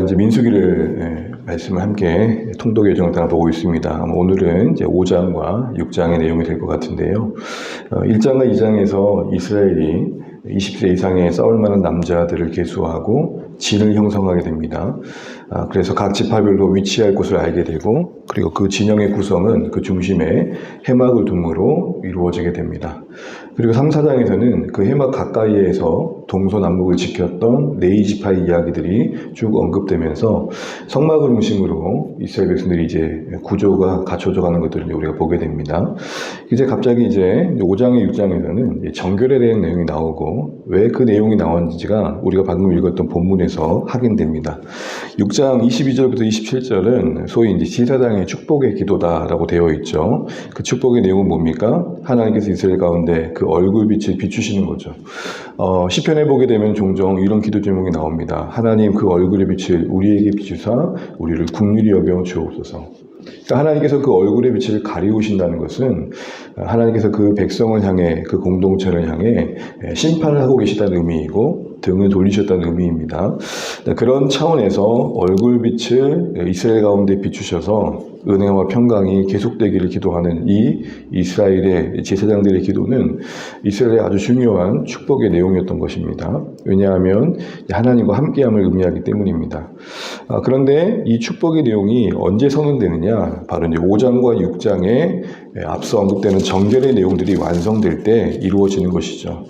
이제 민수기를 말씀을 함께 통독 예정을 따라 보고 있습니다. 오늘은 이제 5장과 6장의 내용이 될 것 같은데요. 1장과 2장에서 이스라엘이 20세 이상의 싸울 만한 남자들을 계수하고 진을 형성하게 됩니다. 그래서 각 지파별로 위치할 곳을 알게 되고, 그리고 그 진영의 구성은 그 중심에 해막을 둠으로 이루어지게 됩니다. 그리고 3, 4장에서는 그 해막 가까이에서 동서남북을 지켰던 레위 지파의 이야기들이 쭉 언급되면서 성막을 중심으로 이스라엘 백성들이 이제 구조가 갖춰져 가는 것들을 우리가 보게 됩니다. 이제 갑자기 이제 5장에 6장에서는 정결에 대한 내용이 나오고, 왜 그 내용이 나왔는지가 우리가 방금 읽었던 본문에서 확인됩니다. 6장 22절부터 27절은 소위 이제 제사장의 축복의 기도다라고 되어 있죠. 그 축복의 내용은 뭡니까? 하나님께서 이스라엘 가운데 그 얼굴빛을 비추시는 거죠. 시편에 보게 되면 종종 이런 기도 제목이 나옵니다. 하나님 그 얼굴의 빛을 우리에게 비추사 우리를 긍휼히 여겨 주옵소서. 그러니까 하나님께서 그 얼굴의 빛을 가리우신다는 것은 하나님께서 그 백성을 향해, 그 공동체를 향해 심판을 하고 계시다는 의미이고 등을 돌리셨다는 의미입니다. 그런 차원에서 얼굴빛을 이스라엘 가운데 비추셔서 은혜와 평강이 계속되기를 기도하는 이 이스라엘의 제사장들의 기도는 이스라엘의 아주 중요한 축복의 내용이었던 것입니다. 왜냐하면 하나님과 함께함을 의미하기 때문입니다. 그런데 이 축복의 내용이 언제 선언되느냐? 바로 이제 5장과 6장에 앞서 언급되는 정결의 내용들이 완성될 때 이루어지는 것이죠.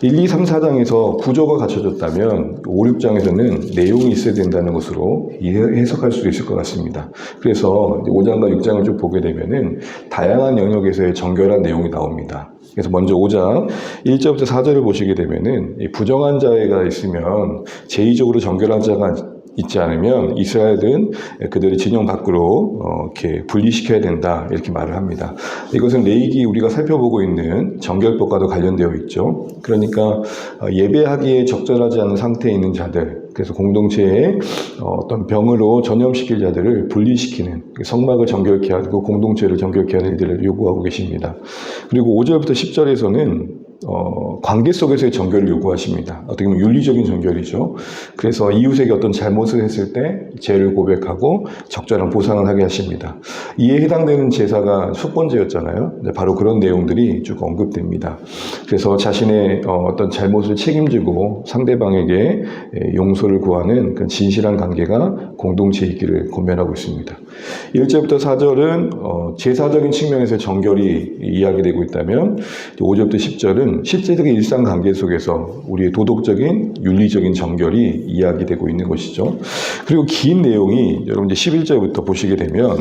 1, 2, 3, 4장에서 구조가 갖춰졌다면 5, 6장에서는 내용이 있어야 된다는 것으로 해석할 수도 있을 것 같습니다. 그래서 5장과 6장을 쭉 보게 되면은 다양한 영역에서의 정결한 내용이 나옵니다. 그래서 먼저 5장 1절부터 4절을 보시게 되면은 부정한 자가 있으면 제의적으로 정결한 자가 있지 않으면 이스라엘은 그들의 진영 밖으로 이렇게 분리시켜야 된다, 이렇게 말을 합니다. 이것은 레위기 우리가 살펴보고 있는 정결법과도 관련되어 있죠. 그러니까 예배하기에 적절하지 않은 상태에 있는 자들, 그래서 공동체에 어떤 병으로 전염시킬 자들을 분리시키는, 성막을 정결케 하고 공동체를 정결케 하는 일들을 요구하고 계십니다. 그리고 5절부터 10절에서는 관계 속에서의 정결을 요구하십니다. 어떻게 보면 윤리적인 정결이죠. 그래서 이웃에게 어떤 잘못을 했을 때 죄를 고백하고 적절한 보상을 하게 하십니다. 이에 해당되는 제사가 속건제였잖아요. 바로 그런 내용들이 쭉 언급됩니다. 그래서 자신의 어떤 잘못을 책임지고 상대방에게 용서를 구하는 그 진실한 관계가 공동체에 있기를 권면하고 있습니다. 1절부터 4절은 제사적인 측면에서 정결이 이야기되고 있다면 5절부터 10절은 실제적인 일상관계 속에서 우리의 도덕적인, 윤리적인 정결이 이야기되고 있는 것이죠. 그리고 긴 내용이 여러분 이제 11절부터 보시게 되면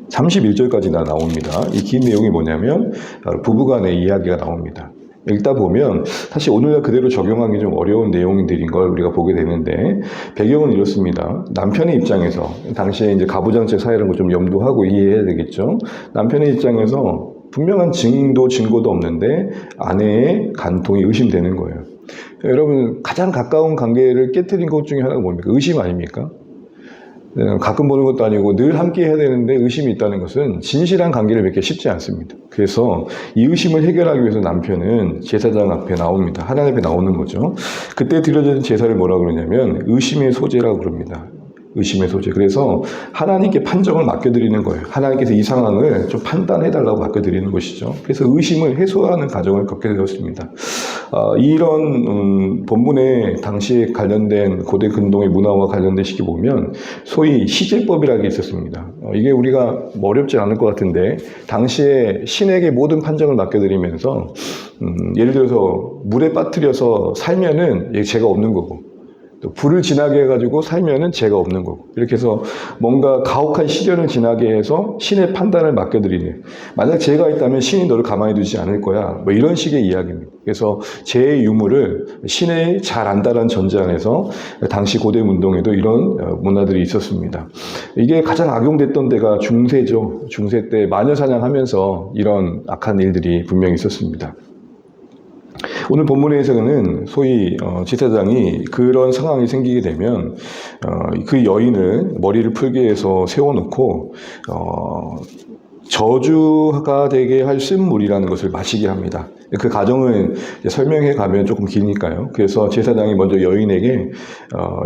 31절까지 다 나옵니다. 이 긴 내용이 뭐냐면 부부간의 이야기가 나옵니다. 읽다 보면 사실 오늘날 그대로 적용하기 좀 어려운 내용들인 걸 우리가 보게 되는데, 배경은 이렇습니다. 남편의 입장에서, 당시에 이제 가부장제 사회라는 걸 좀 염두하고 이해해야 되겠죠. 남편의 입장에서 분명한 증거도 없는데 아내의 간통이 의심되는 거예요. 여러분, 가장 가까운 관계를 깨트린 것 중에 하나가 뭡니까? 의심 아닙니까? 가끔 보는 것도 아니고 늘 함께 해야 되는데 의심이 있다는 것은 진실한 관계를 맺기 쉽지 않습니다. 그래서 이 의심을 해결하기 위해서 남편은 제사장 앞에 나옵니다. 하나님 앞에 나오는 거죠. 그때 드려지는 제사를 뭐라고 그러냐면 의심의 소재라고 그럽니다. 의심의 소재. 그래서 하나님께 판정을 맡겨드리는 거예요. 하나님께서 이 상황을 좀 판단해달라고 맡겨드리는 것이죠. 그래서 의심을 해소하는 과정을 겪게 되었습니다. 이런 본문에 당시에 관련된 고대 근동의 문화와 관련된 시기 보면 소위 시제법이라는 게 있었습니다. 이게 우리가 어렵지 않을 것 같은데, 당시에 신에게 모든 판정을 맡겨드리면서 예를 들어서 물에 빠뜨려서 살면은 죄가 없는 거고, 또 불을 지나게 해가지고 살면은 죄가 없는 거고, 이렇게 해서 뭔가 가혹한 시련을 지나게 해서 신의 판단을 맡겨드리는, 만약 죄가 있다면 신이 너를 가만히 두지 않을 거야, 뭐 이런 식의 이야기입니다. 그래서 죄의 유무를 신의 잘 안다라는 전제 안에서 당시 고대 문동에도 이런 문화들이 있었습니다. 이게 가장 악용됐던 데가 중세죠. 중세 때 마녀 사냥하면서 이런 악한 일들이 분명히 있었습니다. 오늘 본문에서는 소위 제사장이 그런 상황이 생기게 되면 그 여인을 머리를 풀게 해서 세워놓고 저주가 되게 할 쓴물이라는 것을 마시게 합니다. 그 과정을 설명해 가면 조금 기니까요. 그래서 제사장이 먼저 여인에게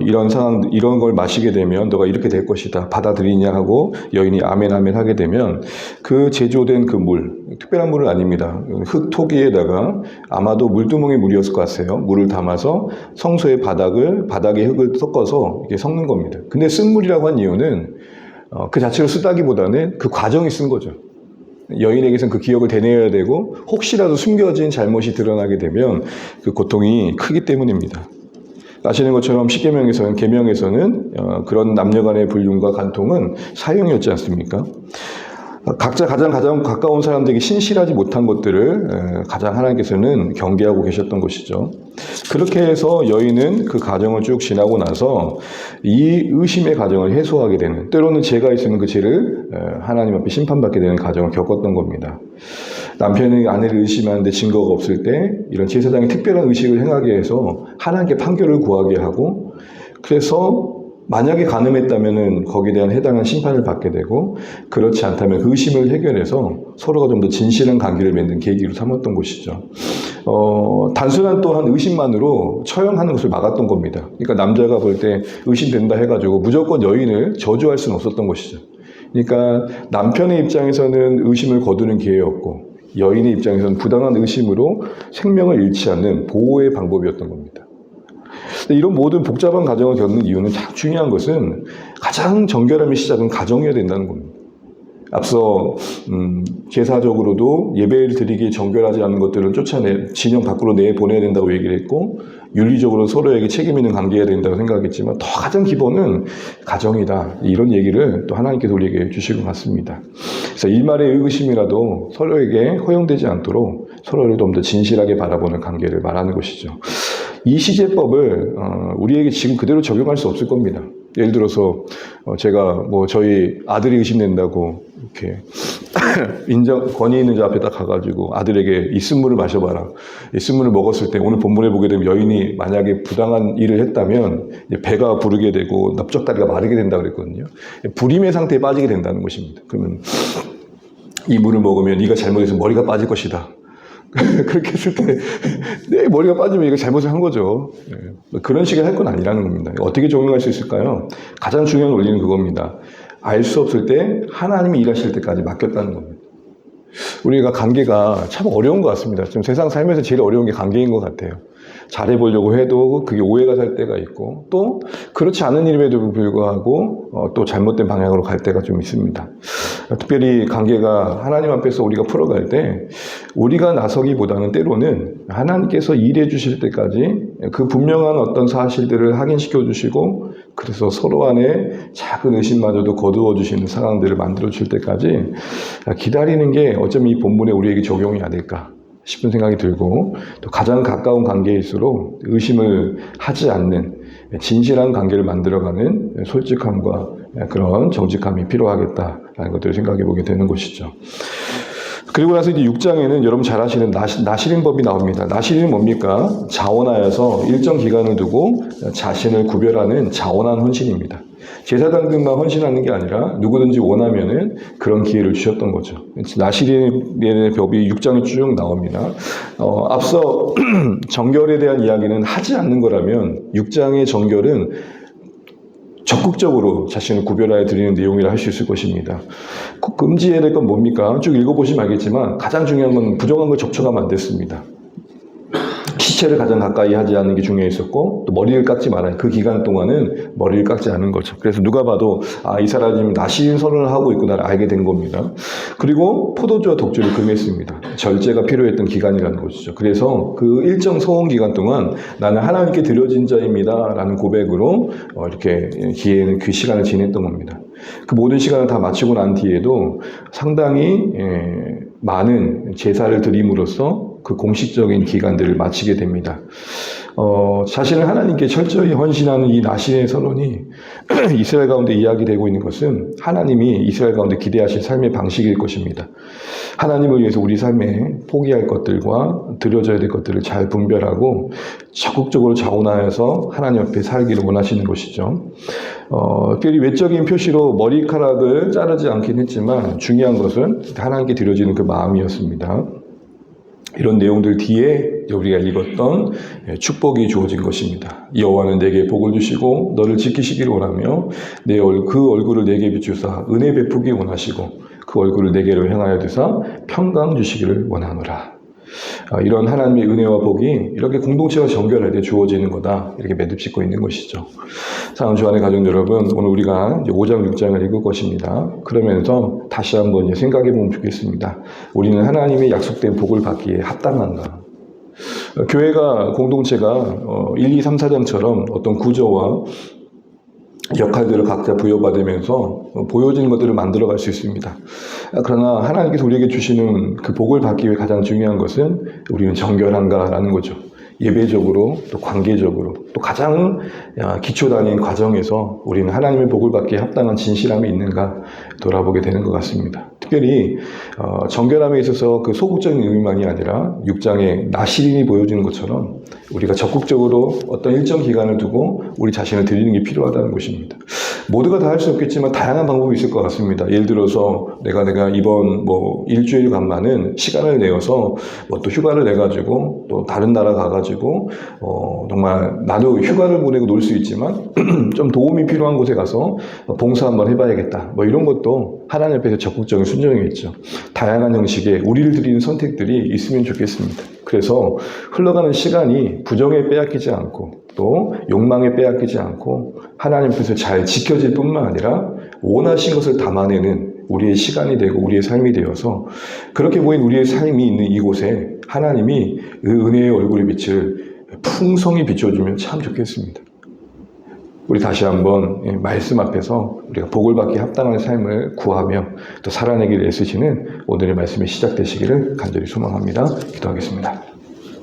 이런 상황, 이런 걸 마시게 되면 너가 이렇게 될 것이다. 받아들이냐 하고 여인이 아멘 아멘 하게 되면 그 제조된 그 물, 특별한 물은 아닙니다. 흙토기에다가 아마도 물두멍의 물이었을 것 같아요. 물을 담아서 성소의 바닥에 흙을 섞어서 이렇게 섞는 겁니다. 근데 쓴 물이라고 한 이유는 그 자체로 쓰다기보다는 그 과정이 쓴 거죠. 여인에게서는 그 기억을 되뇌어야 되고 혹시라도 숨겨진 잘못이 드러나게 되면 그 고통이 크기 때문입니다. 아시는 것처럼 십계명에서는 계명에서는 그런 남녀간의 불륜과 간통은 사형이었지 않습니까? 각자 가장 가까운 사람들에게 신실하지 못한 것들을 가장 하나님께서는 경계하고 계셨던 것이죠. 그렇게 해서 여인은 그 과정을 쭉 지나고 나서 이 의심의 과정을 해소하게 되는, 때로는 죄가 있으면 그 죄를 하나님 앞에 심판받게 되는 과정을 겪었던 겁니다. 남편이 아내를 의심하는데 증거가 없을 때 이런 제사장이 특별한 의식을 행하게 해서 하나님께 판결을 구하게 하고, 그래서 만약에 간음했다면은 거기에 대한 해당한 심판을 받게 되고, 그렇지 않다면 그 의심을 해결해서 서로가 좀 더 진실한 관계를 맺는 계기로 삼았던 것이죠. 단순한 또한 의심만으로 처형하는 것을 막았던 겁니다. 그러니까 남자가 볼 때 의심된다 해가지고 무조건 여인을 저주할 수는 없었던 것이죠. 그러니까 남편의 입장에서는 의심을 거두는 기회였고, 여인의 입장에서는 부당한 의심으로 생명을 잃지 않는 보호의 방법이었던 겁니다. 이런 모든 복잡한 과정을 겪는 이유는 딱 중요한 것은 가장 정결함의 시작은 가정이어야 된다는 겁니다. 앞서 제사적으로도 예배를 드리기 정결하지 않은 것들을 진영 밖으로 내보내야 된다고 얘기를 했고, 윤리적으로 서로에게 책임 있는 관계해야 된다고 생각했지만 더 가장 기본은 가정이다, 이런 얘기를 또 하나님께서 우리에게 주신 것 같습니다. 그래서 일말의 의심이라도 서로에게 허용되지 않도록 서로를 좀 더 진실하게 바라보는 관계를 말하는 것이죠. 이 시제법을 우리에게 지금 그대로 적용할 수 없을 겁니다. 예를 들어서 제가 저희 아들이 의심된다고 이렇게 권위 있는 자 앞에다 가가지고 아들에게 이 쓴물을 마셔봐라. 이 쓴물을 먹었을 때 오늘 본문에 보게 되면 여인이 만약에 부당한 일을 했다면 배가 부르게 되고 넓적다리가 마르게 된다 그랬거든요. 불임의 상태에 빠지게 된다는 것입니다. 그러면 이 물을 먹으면 네가 잘못해서 머리가 빠질 것이다. 그렇게 했을 때 내 머리가 빠지면 이거 잘못을 한 거죠. 그런 식의 할 건 아니라는 겁니다. 어떻게 적용할 수 있을까요? 가장 중요한 원리는 그겁니다. 알 수 없을 때 하나님이 일하실 때까지 맡겼다는 겁니다. 우리가 관계가 참 어려운 것 같습니다. 지금 세상 살면서 제일 어려운 게 관계인 것 같아요. 잘해보려고 해도 그게 오해가 살 때가 있고, 또 그렇지 않은 일임에도 불구하고 또 잘못된 방향으로 갈 때가 좀 있습니다. 특별히 관계가 하나님 앞에서 우리가 풀어갈 때 우리가 나서기보다는 때로는 하나님께서 일해 주실 때까지 그 분명한 어떤 사실들을 확인시켜 주시고, 그래서 서로 안에 작은 의심마저도 거두어 주시는 상황들을 만들어 줄 때까지 기다리는 게 어쩌면 이 본문에 우리에게 적용이 아닐까 싶은 생각이 들고, 또 가장 가까운 관계일수록 의심을 하지 않는 진실한 관계를 만들어가는 솔직함과 그런 정직함이 필요하겠다라는 것들을 생각해 보게 되는 것이죠. 그리고 나서 이제 6장에는 여러분 잘 아시는 나시린법이 나옵니다. 나시린은 뭡니까? 자원하여서 일정 기간을 두고 자신을 구별하는 자원한 헌신입니다. 제사장들만 헌신하는 게 아니라 누구든지 원하면은 그런 기회를 주셨던 거죠. 나시린의 법이 6장에 쭉 나옵니다. 앞서 정결에 대한 이야기는 하지 않는 거라면 6장의 정결은 적극적으로 자신을 구별하여 드리는 내용이라 할 수 있을 것입니다. 금지해야 될 건 뭡니까? 쭉 읽어보시면 알겠지만 가장 중요한 건 부정한 걸 접촉하면 안 됐습니다. 시체를 가장 가까이 하지 않는 게 중요했었고, 또 머리를 깎지 말아요. 그 기간 동안은 머리를 깎지 않은 거죠. 그래서 누가 봐도 이 사람이 나시린 선언을 하고 있구나를 알게 된 겁니다. 그리고 포도주와 독주를 금했습니다. 절제가 필요했던 기간이라는 것이죠. 그래서 그 일정 소원 기간 동안 나는 하나님께 드려진 자입니다 라는 고백으로 이렇게 그 시간을 지냈던 겁니다. 그 모든 시간을 다 마치고 난 뒤에도 상당히 많은 제사를 드림으로써 그 공식적인 기간들을 마치게 됩니다. 자신을 하나님께 철저히 헌신하는 이 나시린의 선언이 이스라엘 가운데 이야기되고 있는 것은 하나님이 이스라엘 가운데 기대하실 삶의 방식일 것입니다. 하나님을 위해서 우리 삶에 포기할 것들과 드려져야 될 것들을 잘 분별하고 적극적으로 자원하여서 하나님 앞에 살기를 원하시는 것이죠. 특별히 외적인 표시로 머리카락을 자르지 않긴 했지만 중요한 것은 하나님께 드려지는 그 마음이었습니다. 이런 내용들 뒤에 우리가 읽었던 축복이 주어진 것입니다. 여호와는 내게 복을 주시고 너를 지키시기를 원하며 그 얼굴을 내게 비추사 은혜 베푸기 원하시고 그 얼굴을 내게로 향하여 드사 평강 주시기를 원하노라. 이런 하나님의 은혜와 복이 이렇게 공동체와 정결할 때 주어지는 거다. 이렇게 매듭짓고 있는 것이죠. 사랑하는 주안의 가족 여러분, 오늘 우리가 이제 5장, 6장을 읽을 것입니다. 그러면서 다시 한번 생각해 보면 좋겠습니다. 우리는 하나님의 약속된 복을 받기에 합당한가? 교회가, 공동체가 1, 2, 3, 4장처럼 어떤 구조와 역할들을 각자 부여받으면서 보여지는 것들을 만들어갈 수 있습니다. 그러나 하나님께서 우리에게 주시는 그 복을 받기 위해 가장 중요한 것은 우리는 정결한가라는 거죠. 예배적으로 또 관계적으로 또 가장 기초 단위인 과정에서 우리는 하나님의 복을 받기에 합당한 진실함이 있는가 돌아보게 되는 것 같습니다. 특별히 정결함에 있어서 그 소극적인 의미만이 아니라 6장의 나시린이 보여주는 것처럼 우리가 적극적으로 어떤 일정 기간을 두고 우리 자신을 드리는 게 필요하다는 것입니다. 모두가 다 할 수 없겠지만 다양한 방법이 있을 것 같습니다. 예를 들어서 내가 이번 일주일간만은 시간을 내어서 또 휴가를 내가지고 또 다른 나라 가가지고 정말 나도 휴가를 보내고 놀 수 있지만 좀 도움이 필요한 곳에 가서 봉사 한번 해봐야겠다. 이런 것도 하나님 앞에서 적극적인 순종이겠죠. 다양한 형식의 우리를 드리는 선택들이 있으면 좋겠습니다. 그래서 흘러가는 시간이 부정에 빼앗기지 않고 또 욕망에 빼앗기지 않고 하나님 앞에서 잘 지켜질 뿐만 아니라 원하신 것을 담아내는 우리의 시간이 되고 우리의 삶이 되어서 그렇게 보인 우리의 삶이 있는 이곳에 하나님이 그 은혜의 얼굴의 빛을 풍성히 비춰주면 참 좋겠습니다. 우리 다시 한번 말씀 앞에서 우리가 복을 받기 합당한 삶을 구하며 또 살아내기를 애쓰시는 오늘의 말씀이 시작되시기를 간절히 소망합니다. 기도하겠습니다.